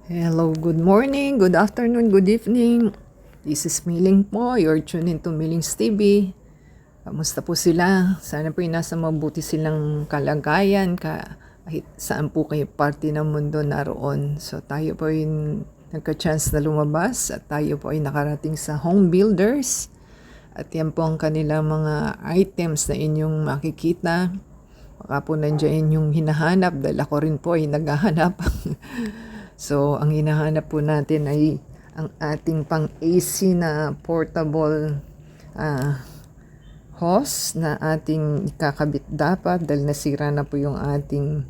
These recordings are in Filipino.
Hello, good morning, good afternoon, good evening. This is Miling po. You're tuning to Miling's TV. Kamusta po sila? Sana po nasa mabuti silang kalagayan kahit saan po kayo parte ng mundo naroon. So tayo po ay nagka-chance na lumabas at tayo po ay nakarating sa Home Builders. At yan po ang kanilang mga items na inyong makikita. Baka po nandiyan yung hinahanap dahil ako rin po ay naghahanap. So, ang hinahanap po natin ay ang ating pang-AC na portable hose na ating ikakabit dapat dahil nasira na po yung ating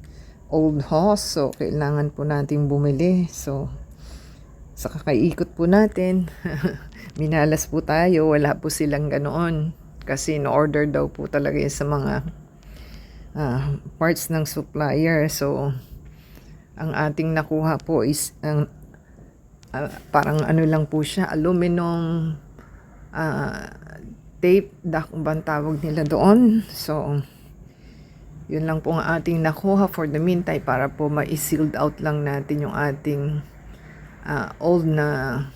old hose. So, kailangan po nating bumili. So, sa kakaikot po natin, minalas po tayo. Wala po silang ganoon. Kasi no-order daw po talaga sa mga parts ng supplier. So, ang ating nakuha po is parang ano lang po siya, aluminum tape, kung bang tawag nila doon. So, yun lang po ang ating nakuha for the meantime para po ma-sealed out lang natin yung ating old na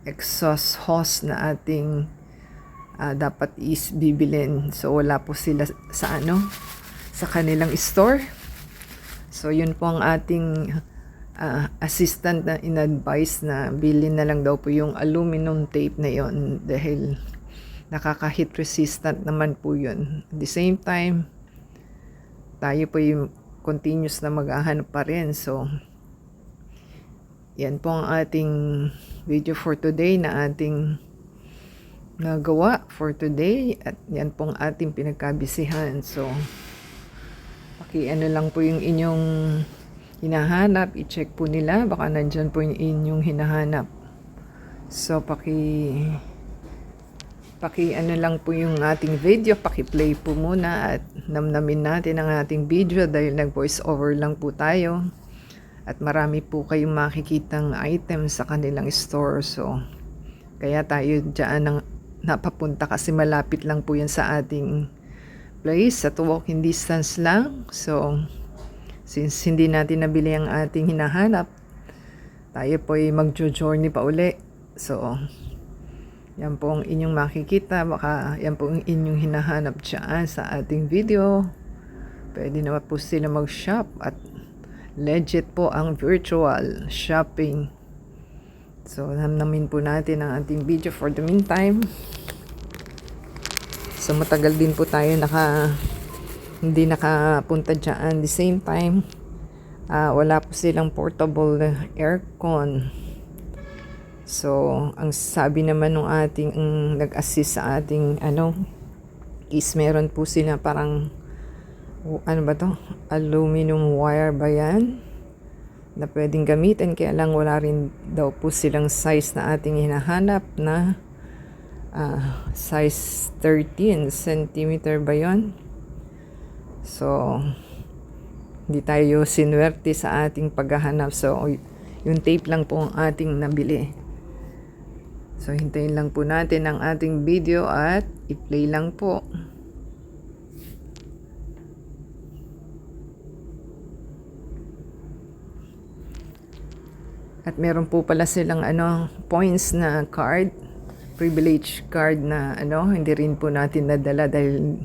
exhaust hose na ating dapat is bibilin. So, wala po sila sa sa kanilang store. So, yun po ang ating assistant na in-advise na bilhin na lang daw po yung aluminum tape na yon dahil nakaka-heat resistant naman po yun. At the same time, tayo po yung continuous na maghahanap pa rin. So, yan po ang ating video for today na ating nagawa for today. At yan po ang ating pinagkabisihan. So, ano lang po yung inyong hinahanap, i-check po nila, baka nandyan po yung inyong hinahanap. So, ano lang po yung ating video, paki-play po muna at namnamin natin ang ating video dahil nag-voice over lang po tayo. At marami po kayong makikitang items sa kanilang store. So, kaya tayo dyan napapunta kasi malapit lang po yan sa ating place at walking distance lang. So, since hindi natin nabili ang ating hinahanap, tayo po ay magjo-journey pa uli. So, yan po ang inyong makikita. Baka yan po ang inyong hinahanap dyan sa ating video. Pwede naman po sila mag-shop at legit po ang virtual shopping. So, namnamin po natin ang ating video for the meantime. So, matagal din po tayo hindi nakapunta dyan. The same time, wala po silang portable aircon. So, ang sabi naman ng ating nag-assist sa ating is meron po sila parang aluminum wire ba yan na pwedeng gamitin, kaya lang wala rin daw po silang size na ating hinahanap na size 13 cm ba yon? So, hindi tayo sinwerte sa ating paghahanap. So, yung tape lang po ang ating nabili. So, hintayin lang po natin ang ating video at i-play lang po. At meron po pala silang points na card, privilege card na hindi rin po natin nadala dahil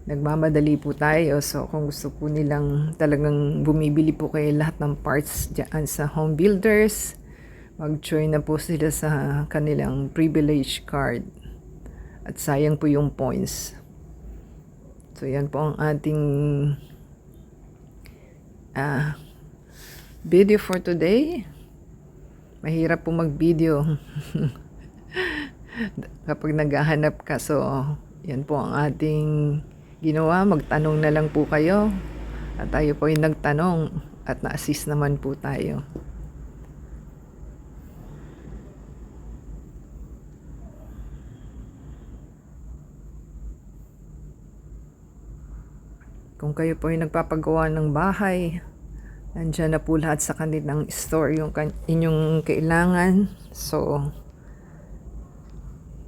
nagmamadali po tayo. So, kung gusto po nilang talagang bumibili po kayo lahat ng parts dyan sa Home Builders, mag-join na po sila sa kanilang privilege card. At sayang po yung points. So, yan po ang ating video for today. Mahirap po mag-video kapag naghahanap ka. So, yan po ang ating ginawa. Magtanong na lang po kayo. At tayo po ay nagtanong at na-assist naman po tayo. Kung kayo po ay nagpapagawa ng bahay, nandyan na po lahat sa kanilang store yung inyong kailangan. So,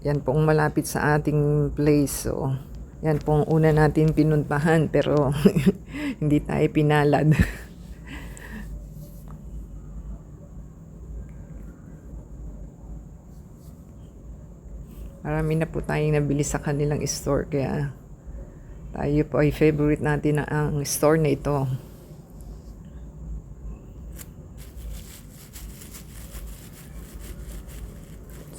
yan po ang malapit sa ating place. So, yan po ang una natin pinuntahan pero hindi tayo pinalad. Marami na po tayong nabili sa kanilang store, kaya tayo po ay favorite natin na ang store na ito.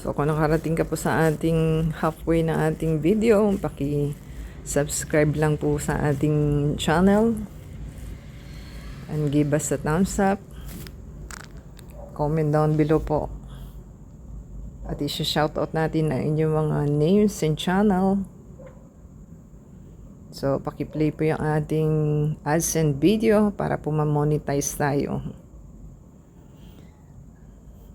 So kung nakarating ka po sa ating halfway na ating video, paki-subscribe lang po sa ating channel and give us a thumbs up. Comment down below po. At i-shoutout natin ang inyong mga names and channel. So, paki-play po yung ating ads and video para po ma-monetize tayo.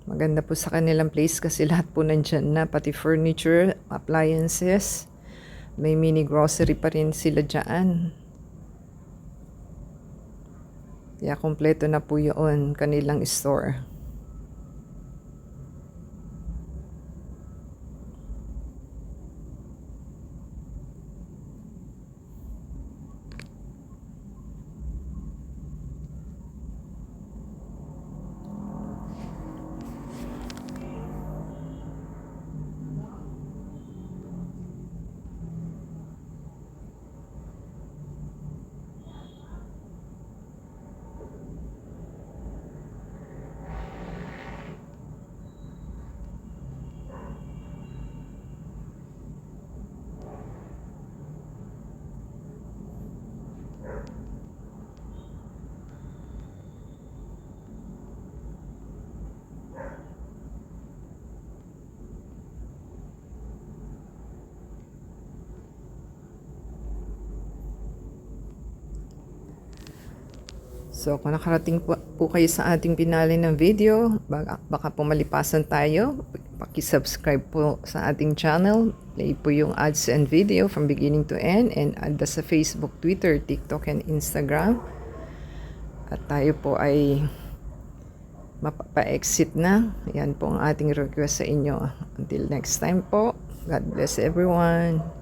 Maganda po sa kanilang place kasi lahat po nandyan na, pati furniture, appliances. May mini grocery pa rin sila dyan. Kaya kompleto na po yun, kanilang store. So, kung nakarating po kayo sa ating pinali ng video, baka po malipasan tayo, paki-subscribe po sa ating channel, play po yung ads and video from beginning to end, and add sa Facebook, Twitter, TikTok, and Instagram. At tayo po ay mapapa-exit na. Yan po ang ating request sa inyo. Until next time po, God bless everyone.